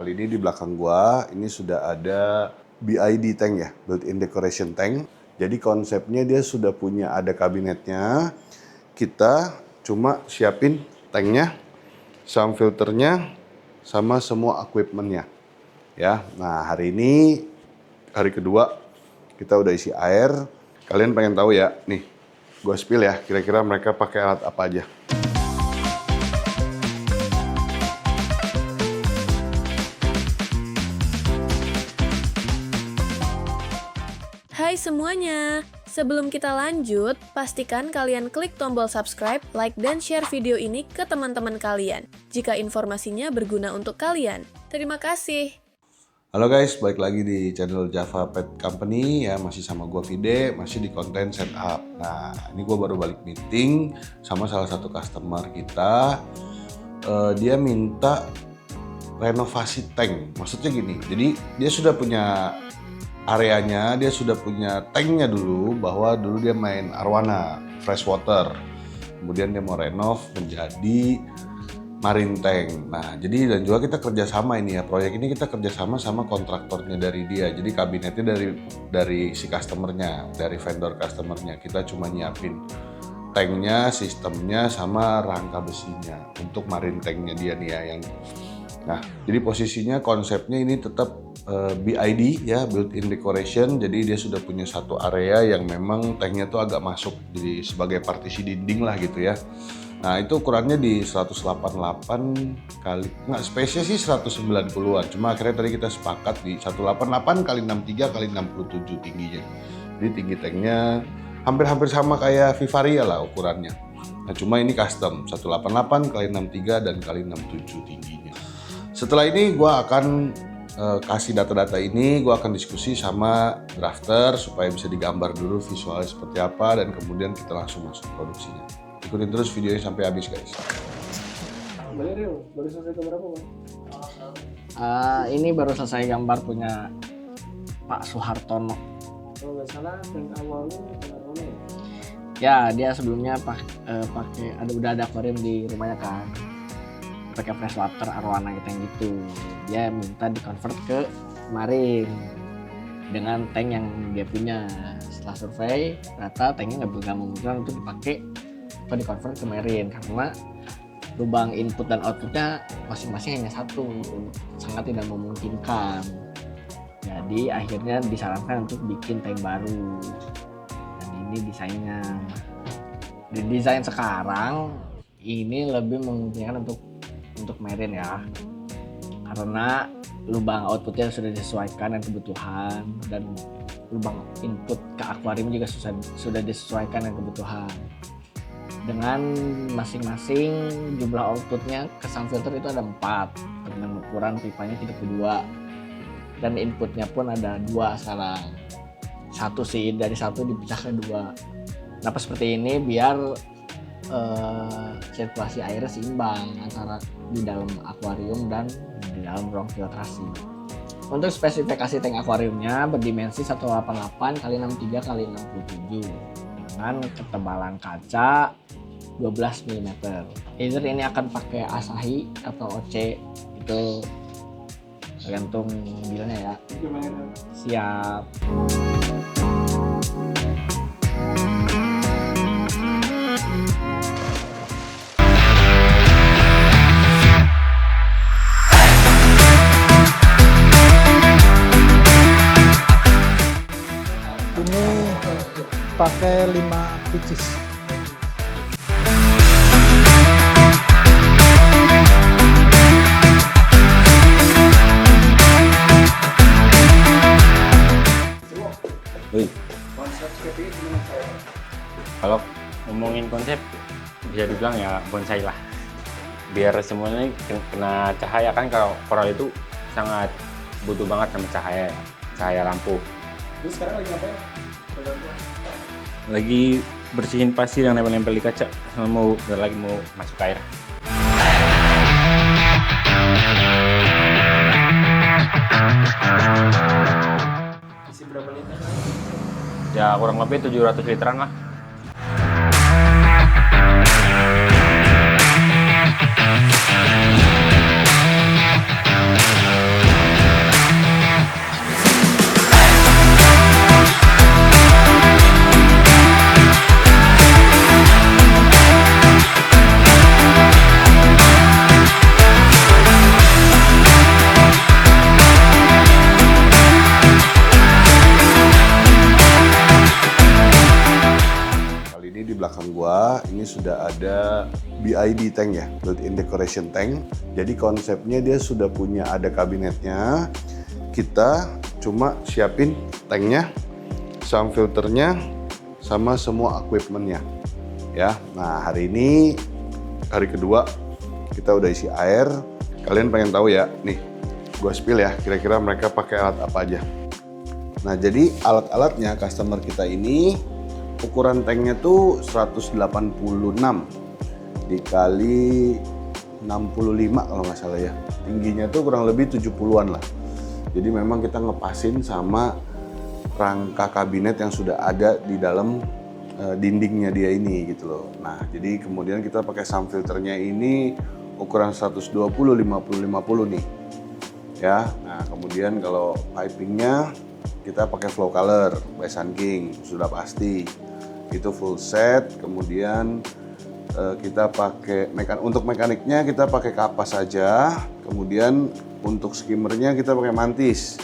Kali ini di belakang gua, ini sudah ada BID tank ya, built-in decoration tank. Jadi konsepnya dia sudah punya ada kabinetnya. Kita cuma siapin tanknya, sama filternya, sama semua equipmentnya. Ya, nah hari ini hari kedua kita udah isi air. Kalian pengen tahu ya, nih, gua spill ya. Kira-kira mereka pakai alat apa aja? Hai semuanya! Sebelum kita lanjut, pastikan kalian klik tombol subscribe, like, dan share video ini ke teman-teman kalian jika informasinya berguna untuk kalian. Terima kasih! Halo guys, balik lagi di channel Java Pet Company ya, masih sama gua Vide, masih di konten setup. Nah, ini gua baru balik meeting sama salah satu customer kita. Dia minta renovasi tank. Maksudnya gini, jadi dia sudah punya areanya, dia sudah punya tanknya dulu, bahwa dulu dia main arwana, freshwater. Kemudian dia mau renov menjadi marine tank. Nah, jadi dan juga kita kerjasama ini ya, proyek ini kita kerjasama sama kontraktornya dari dia. Jadi kabinetnya dari si customernya, dari vendor customernya. Kita cuma nyiapin tanknya, sistemnya, sama rangka besinya untuk marine tanknya dia nih ya. Nah, jadi posisinya konsepnya ini tetap BID ya, built-in decoration. Jadi dia sudah punya satu area yang memang tanknya tuh agak masuk jadi sebagai partisi dinding lah gitu ya. Nah, itu ukurannya di 188 kali, nggak spesies sih 190-an. Cuma akhirnya tadi kita sepakat di 188 kali 63 kali 67 tingginya. Jadi tinggi tanknya hampir-hampir sama kayak Vivaria lah ukurannya. Nah, cuma ini custom 188 kali 63 dan kali 67 tingginya. Setelah ini gue akan kasih data-data ini, gue akan diskusi sama drafter supaya bisa digambar dulu visualnya seperti apa, dan kemudian kita langsung masuk produksinya. Ikutin terus videonya sampai habis guys. Baru selesai gambar apa, Bang? Ini baru selesai gambar punya Pak Suhartono. Kalau nggak salah, tank awalnya warna ya? Ya, dia sebelumnya pakai udah ada akuarium di rumahnya kan. Pakai freshwater arwana gitu yang gitu. Dia minta di-convert ke marine dengan tank yang dia punya. Setelah survei, ternyata tanknya nggak memungkinkan untuk dipakai atau di-convert ke marine karena lubang input dan outputnya masing-masing hanya satu, sangat tidak memungkinkan. Jadi akhirnya disarankan untuk bikin tank baru, dan ini desainnya. Di desain sekarang ini lebih memungkinkan untuk marine ya, karena lubang outputnya sudah disesuaikan dengan kebutuhan, dan lubang input ke akuarium juga sudah disesuaikan dengan kebutuhan. Dengan masing-masing jumlah outputnya ke sun filter itu ada 4 dengan ukuran pipanya 32, dan inputnya pun ada 2 sekarang. Satu sih, dari satu dipecah ke 2. Kenapa seperti ini? Biar sirkulasi airnya seimbang antara di dalam akuarium dan di dalam ruang filtrasi. Untuk spesifikasi tank akuariumnya berdimensi 188 x 63 x 67 dengan ketebalan kaca 12 mm. Either ini akan pakai Asahi atau OC, itu tergantung bilnya ya. Gimana? Siap. Ini pakai 5 pieces. Konsep seperti ini gimana saya? Kalau ngomongin konsep, bisa dibilang ya bonsai lah. Biar semuanya kena cahaya kan, kalau koral itu sangat butuh banget sama cahaya lampu. Terus sekarang lagi ngapain? Lagi bersihin pasir yang nempel-nempel di kaca, sama lagi mau masuk air. Isi berapa liter? Ya kurang lebih 700 literan lah. sudah ada BID tank ya, built-in decoration tank. Jadi konsepnya dia sudah punya ada kabinetnya. Kita cuma siapin tanknya, sama filternya, sama semua equipmentnya. Ya, nah hari ini hari kedua kita udah isi air. Kalian pengen tahu ya, nih, gue spill ya. Kira-kira mereka pakai alat apa aja. Nah, jadi alat-alatnya customer kita ini ukuran tanknya tuh 186 dikali 65 kalau nggak salah ya. Tingginya tuh kurang lebih 70-an lah. Jadi memang kita ngepasin sama rangka kabinet yang sudah ada di dalam dindingnya dia ini gitu loh. Nah, jadi kemudian kita pakai sound filternya ini ukuran 120 50 50 nih. Ya. Nah, kemudian kalau pipingnya kita pakai flow color by Sun King, sudah pasti. Itu full set. Kemudian kita pakai untuk mekaniknya kita pakai kapas saja. Kemudian untuk skimmernya kita pakai Mantis.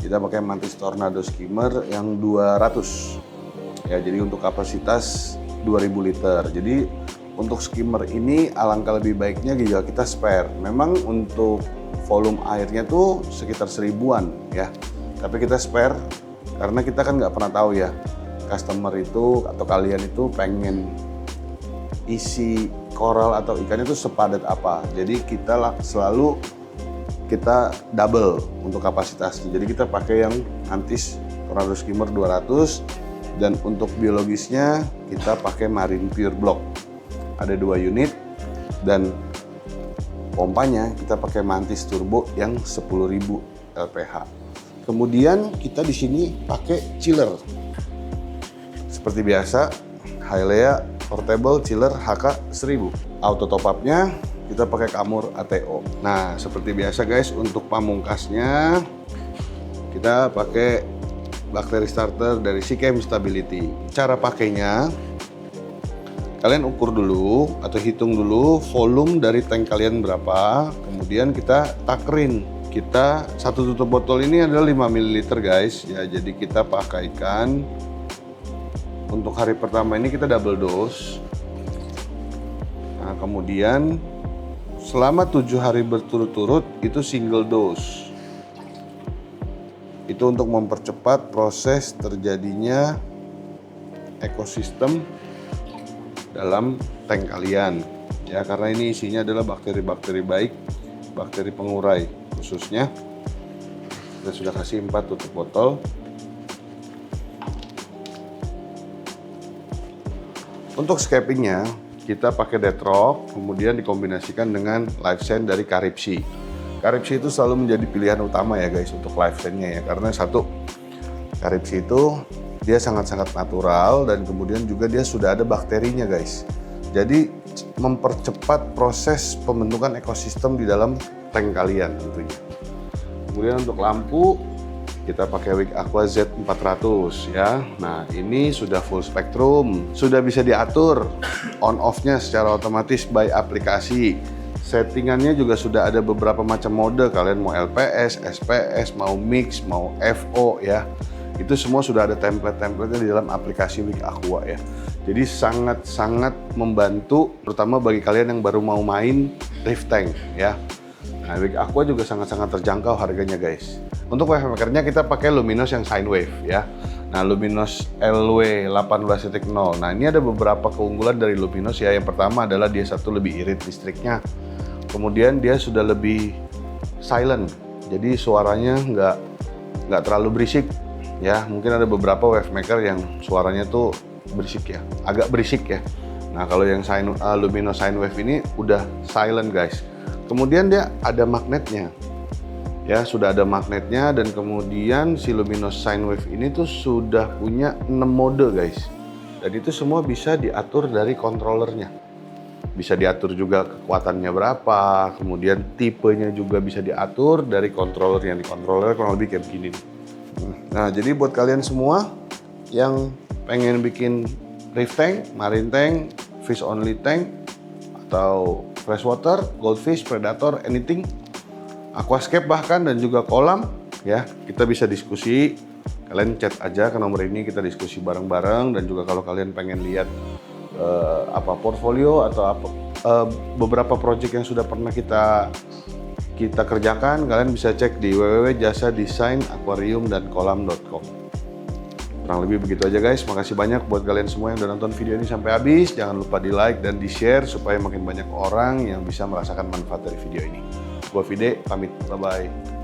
Kita pakai Mantis Tornado skimmer yang 200. Ya, jadi untuk kapasitas 2000 liter. Jadi untuk skimmer ini alangkah lebih baiknya juga kita spare. Memang untuk volume airnya tuh sekitar 1000-an ya. Tapi kita spare karena kita kan nggak pernah tahu ya, customer itu atau kalian itu pengen isi koral atau ikannya itu sepadat apa. Jadi kita selalu kita double untuk kapasitasnya. Jadi kita pakai yang Mantis Tornado skimmer 200 dan untuk biologisnya kita pakai Marine Pure Block. Ada 2 unit dan pompanya kita pakai Mantis Turbo yang 10.000 LPH. Kemudian kita di sini pakai chiller. Seperti biasa, Hylea Portable Chiller HK 1000. Auto top up-nya kita pakai Kamur ATO. Nah, seperti biasa guys, untuk pamungkasnya kita pakai bakteri starter dari Sikkem Stability. Cara pakainya, kalian ukur dulu atau hitung dulu volume dari tank kalian berapa, kemudian kita takerin. Kita satu tutup botol ini adalah 5 ml guys ya, jadi kita pakaikan untuk hari pertama ini kita double dose. Nah, kemudian selama 7 hari berturut-turut itu single dose. Itu untuk mempercepat proses terjadinya ekosistem dalam tank kalian ya, karena ini isinya adalah bakteri-bakteri baik, bakteri pengurai khususnya. Kita sudah kasih 4 tutup botol. Untuk scapingnya kita pakai Deathrock, kemudian dikombinasikan dengan Live Sand dari Caribsea. Caribsea itu selalu menjadi pilihan utama ya guys untuk Live Sand-nya ya, karena satu, Caribsea itu dia sangat-sangat natural dan kemudian juga dia sudah ada bakterinya guys. Jadi mempercepat proses pembentukan ekosistem di dalam tank kalian tentunya. Kemudian untuk lampu kita pakai Wig Aqua Z400 ya. Nah, ini sudah full spektrum, sudah bisa diatur on off-nya secara otomatis by aplikasi. Settingannya juga sudah ada beberapa macam mode, kalian mau LPS, SPS, mau mix, mau FO ya. Itu semua sudah ada template-templatenya di dalam aplikasi Wig Aqua ya. Jadi sangat-sangat membantu, terutama bagi kalian yang baru mau main reef tank ya. Nah, Wig Aqua juga sangat-sangat terjangkau harganya guys. Untuk wave makernya kita pakai Luminos yang sine wave ya. Nah, Luminos LW 18.0. Nah, ini ada beberapa keunggulan dari Luminos ya. Yang pertama adalah dia satu lebih irit listriknya. Kemudian dia sudah lebih silent. Jadi suaranya nggak terlalu berisik ya. Mungkin ada beberapa wave maker yang suaranya tuh berisik ya, agak berisik ya. Nah, kalau yang Luminos sine wave ini udah silent guys. Kemudian dia ada magnetnya. Ya, sudah ada magnetnya dan kemudian si Luminos sine wave ini tuh sudah punya 6 mode guys. Dan itu semua bisa diatur dari controllernya. Bisa diatur juga kekuatannya berapa, kemudian tipenya juga bisa diatur dari controller yang di controller kurang lebih kayak begini. Nah, jadi buat kalian semua yang pengen bikin reef tank, marine tank, fish only tank, atau freshwater, goldfish, predator, anything, aquascape bahkan dan juga kolam ya, kita bisa diskusi. Kalian chat aja ke nomor ini, kita diskusi bareng-bareng. Dan juga kalau kalian pengen lihat portfolio atau beberapa project yang sudah pernah kita kerjakan, kalian bisa cek di www.jasadesignAquariumDanKolam.com. Kurang lebih begitu aja guys. Makasih banyak buat kalian semua yang udah nonton video ini sampai habis. Jangan lupa di like dan di share supaya makin banyak orang yang bisa merasakan manfaat dari video ini. Gua Fide, pamit. Bye-bye.